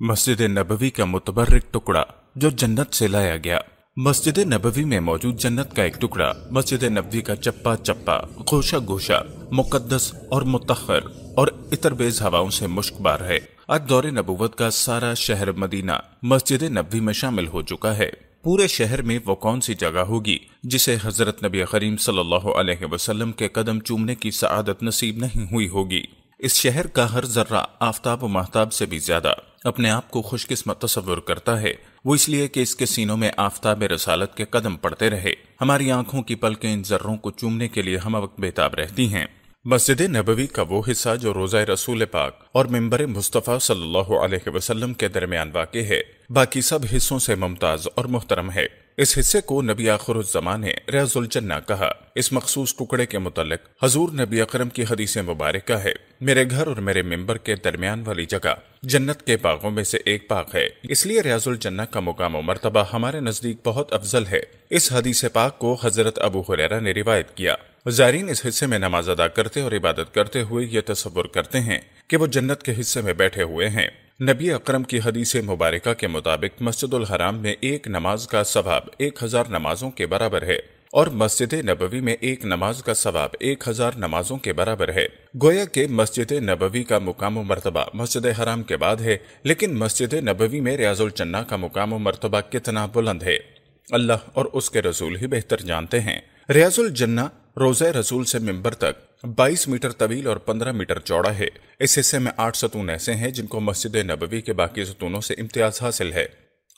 मस्जिद नबवी का मुतबर्रिक टुकड़ा जो जन्नत से लाया गया। मस्जिद नबवी में मौजूद जन्नत का एक टुकड़ा मस्जिद नबवी का चप्पा चप्पा, गोशा गोशा, मुकद्दस और मुतहर और इतर बेज हवाओं से मुश्कबार है। आज दौरे नबूवत का सारा शहर मदीना मस्जिद नबवी में शामिल हो चुका है। पूरे शहर में वो कौन सी जगह होगी जिसे हजरत नबी करीम सल्लल्लाहु अलैहि वसल्लम के कदम चूमने की सआदत नसीब नहीं हुई होगी। इस शहर का हर जर्रा आफताब व महताब से भी ज्यादा अपने आप को खुशकिस्मत तस्वुर करता है। वो इसलिए कि इसके सीनों में आफताब रसालत के कदम पड़ते रहे। हमारी आंखों की पलकें इन जर्रों को चूमने के लिए हम वक्त बेताब रहती हैं। मस्जिद नबवी का वो हिस्सा जो रोज़ा रसूल पाक और मिंबर मुस्तफ़ा सल्लल्लाहु अलैहि वसल्लम के दरमियान वाक़ है, बाकी सब हिस्सों से मुमताज और मुहतरम है। इस हिस्से को नबी आखिरुज़्ज़मान ने रियाज़ुल जन्ना कहा। इस मखसूस टुकड़े के मुतल्लिक हजूर नबी अकरम की हदीस मुबारका है, मेरे घर और मेरे मिंबर के दरमियान वाली जगह जन्नत के बागों में से एक बाग है, इसलिए रियाज़ुल जन्ना का मुकाम और मर्तबा हमारे नजदीक बहुत अफजल है। इस हदीस पाक को हजरत अबू हुरैरा ने रिवायत किया। ज़ायरीन इस हिस्से में नमाज अदा करते और इबादत करते हुए ये तसव्वुर करते हैं कि वो जन्नत के हिस्से में बैठे हुए हैं। नबी अकरम की हदीस मुबारका के मुताबिक मस्जिदुल हराम में एक नमाज का सवाब 1000 नमाजों के बराबर है और मस्जिद नबवी में एक नमाज का सवाब 1000 नमाजों के बराबर है। गोया के मस्जिद नबवी का मुकाम व मर्तबा मस्जिद हराम के बाद है, लेकिन मस्जिद नबवी में रियाज़ुल जन्ना का मुकाम व मर्तबा कितना बुलंद है अल्लाह और उसके रसूल ही बेहतर जानते हैं। रियाज़ुल जन्ना रोज़े रसूल से मिंबर तक 22 मीटर तवील और 15 मीटर चौड़ा है। इस हिस्से में 8 सतून ऐसे हैं जिनको मस्जिद नबवी के बाकी सतूनों से इम्तियाज हासिल है।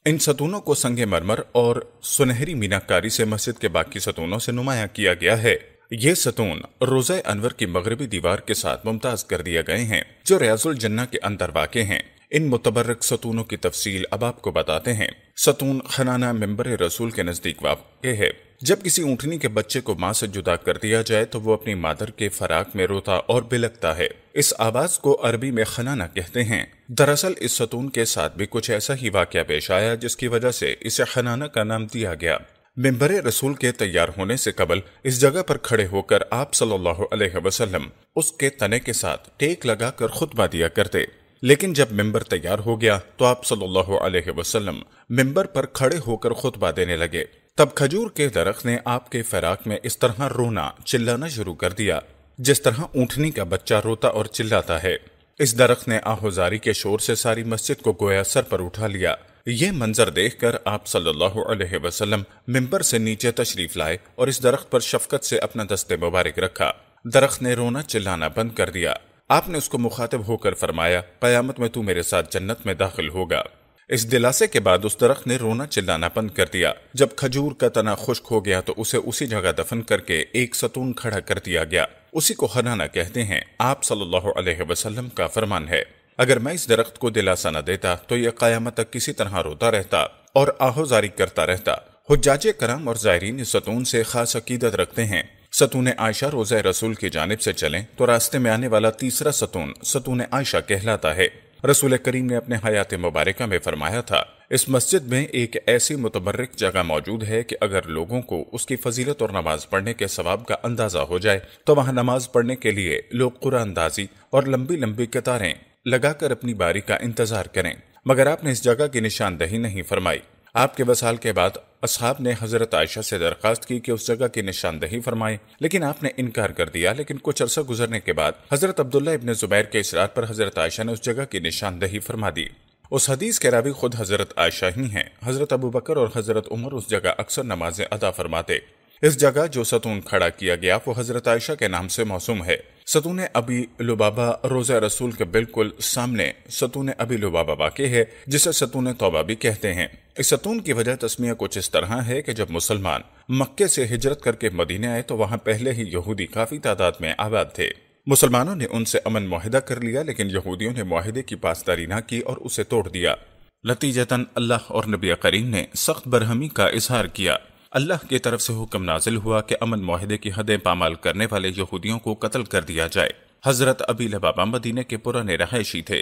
इन सतूनों को संगे मरमर और सुनहरी मीनाकारी से मस्जिद के बाकी सतूनों से नुमाया किया गया है। ये सतून रोज़ा अनवर की मगरबी दीवार के साथ मुमताज कर दिए गए हैं जो रियाज़ुल जन्ना के अंदर वाक़े हैं। इन मुतबर्रक सतूनों की तफसील अब आपको बताते हैं। सतून खनाना मिंबर रसूल के नजदीक वाक़े है। जब किसी ऊँटनी के बच्चे को माँ से जुदा कर दिया जाए तो वो अपनी मादर के फराक में रोता और बिलकता है। इस आवाज को अरबी में खनाना कहते हैं। दरअसल इस सतून के साथ भी कुछ ऐसा ही वाक़या पेश आया जिसकी वजह से इसे खनाना का नाम दिया गया। मिंबर रसूल के तैयार होने से कबल इस जगह पर खड़े होकर आप सल्लल्लाहु अलैहि वसल्लम उसके तने के साथ टेक लगाकर खुतबा दिया करते, लेकिन जब मिंबर तैयार हो गया तो आप सल्लल्लाहु अलैहि वसल्लम मिंबर पर खड़े होकर खुतबा देने लगे। तब खजूर के दरख्त ने आपके फराक में इस तरह रोना चिल्लाना शुरू कर दिया जिस तरह ऊँटनी का बच्चा रोता और चिल्लाता है। इस दरख्त ने आहोजारी के शोर से सारी मस्जिद को गोया सर पर उठा लिया। ये मंजर देखकर आप सल्लल्लाहु अलैहि वसल्लम मिंबर से नीचे तशरीफ लाए और इस दरख्त पर शफकत से अपना दस्ते मुबारक रखा। दरख्त ने रोना चिल्लाना बंद कर दिया। आपने उसको मुखातिब होकर फरमाया, क़यामत में तू मेरे साथ जन्नत में दाखिल होगा। इस दिलासे के बाद उस दरख्त ने रोना चिल्लाना बंद कर दिया। जब खजूर का तना खुश्क हो गया तो उसे उसी जगह दफन करके एक सतून खड़ा कर दिया गया। उसी को खनाना कहते हैं। आप सल्लल्लाहु अलैहि वसल्लम का फरमान है, अगर मैं इस दरख्त को दिलासा न देता तो यह क़यामत तक किसी तरह रोता रहता और आहोजारी करता रहता। हुज्जाजे करम और ज़ायरीन इस सतून से खास अकीदत रखते हैं। सतून आयशा रोज़ा रसूल की जानिब से चलें तो रास्ते में आने वाला तीसरा सतून सतून आयशा कहलाता है। रसूल करीम ने अपने हयात मुबारका में फरमाया था, इस मस्जिद में एक ऐसी मुतबर्रिक जगह मौजूद है कि अगर लोगों को उसकी फजीलत और नमाज पढ़ने के सवाब का अंदाजा हो जाए तो वहाँ नमाज पढ़ने के लिए लोग कुरानदाजी और लंबी लंबी कतारें लगाकर अपनी बारी का इंतजार करें। मगर आपने इस जगह की निशानदही नहीं फरमाई। आपके वसाल के बाद असहाब ने हजरत आयशा से दरख्वास्त की कि उस जगह की निशानदही फरमाए, लेकिन आपने इनकार कर दिया। लेकिन कुछ अरसा गुजरने के बाद हजरत अब्दुल्ला इब्न जुबैर के इसरार पर हजरत आयशा ने उस जगह की निशानदही फरमा दी। उस हदीस के रावी खुद हजरत आयशा ही हैं। हजरत अबू बकर और हजरत उमर उस जगह अक्सर नमाजें अदा फरमाते। इस जगह जो सतून खड़ा किया गया वो हजरत आयशा के नाम से मौसूम है। सतून अबी लुबाबा रोज़ा रसूल के बिल्कुल सामने सतून अबी लुबाबा वाक़े है, जिसे सतून तौबा भी कहते हैं। इस सतून की वजह तस्मिया कुछ इस तरह है कि जब मुसलमान मक्के से हिजरत करके मदीने आए तो वहाँ पहले ही यहूदी काफी तादाद में आबाद थे। मुसलमानों ने उनसे अमन मुआहिदा कर लिया, लेकिन यहूदियों ने मुआहिदे की पासदारी न की और उसे तोड़ दिया। नतीजतन अल्लाह और नबी करीम ने सख्त बरहमी का इजहार किया। अल्लाह की तरफ से हुक्म नाजिल हुआ कि अमन मुआहिदे की हदें पामाल करने वाले यहूदियों को कत्ल कर दिया जाए। हजरत अबी लबाबा मदीने के पुराने रहायशी थे।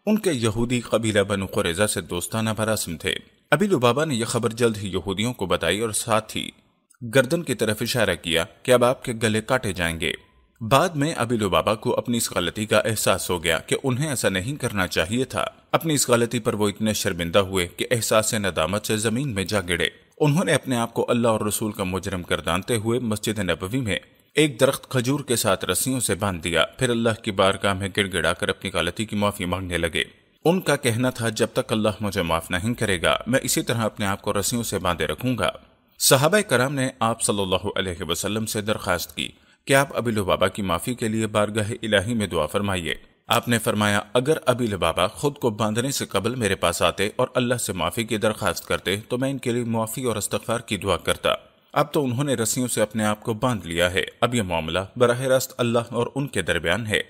उनके यहूदी कबीला बनु कुरैज़ा से दोस्ताना मरासिम थे। अबी लुबाबा ने यह खबर जल्द ही यहूदियों को बताई और साथ ही गर्दन की तरफ इशारा किया कि अब आपके गले काटे जाएंगे। بعد میں ابی لبابہ کو اپنی اس غلطی کا احساس ہو گیا کہ انہیں ایسا نہیں کرنا چاہیے تھا۔ اپنی اس غلطی پر وہ اتنے شرمندہ ہوئے کہ احساس ندامت سے زمین میں جا گڑے۔ انہوں نے اپنے آپ کو اللہ اور رسول کا مجرم گردانتے ہوئے مسجد نبوی میں ایک درخت کھجور کے ساتھ رسیوں سے باندھ دیا، پھر اللہ کی بارگاہ میں گڑ گڑا کر اپنی غلطی کی معافی مانگنے لگے۔ ان کا کہنا تھا جب تک اللہ مجھے معاف نہیں کرے گا میں اسی طرح اپنے آپ کو رسیوں سے باندھے رکھوں گا۔ صحابہ کرام نے آپ صلی اللہ علیہ وسلم سے درخواست کی کہ آپ ابی لبابہ کی معافی کے لیے بارگاہ الہی میں دعا فرمائیے۔ آپ نے فرمایا اگر ابی لبابہ خود کو باندھنے سے قبل میرے پاس آتے اور اللہ سے معافی کی درخواست کرتے تو میں ان کے لیے معافی اور استغفار کی دعا کرتا۔ اب تو انہوں نے رسیوں سے اپنے آپ کو باندھ لیا ہے، اب یہ معاملہ براہ راست اللہ اور ان کے درمیان ہے۔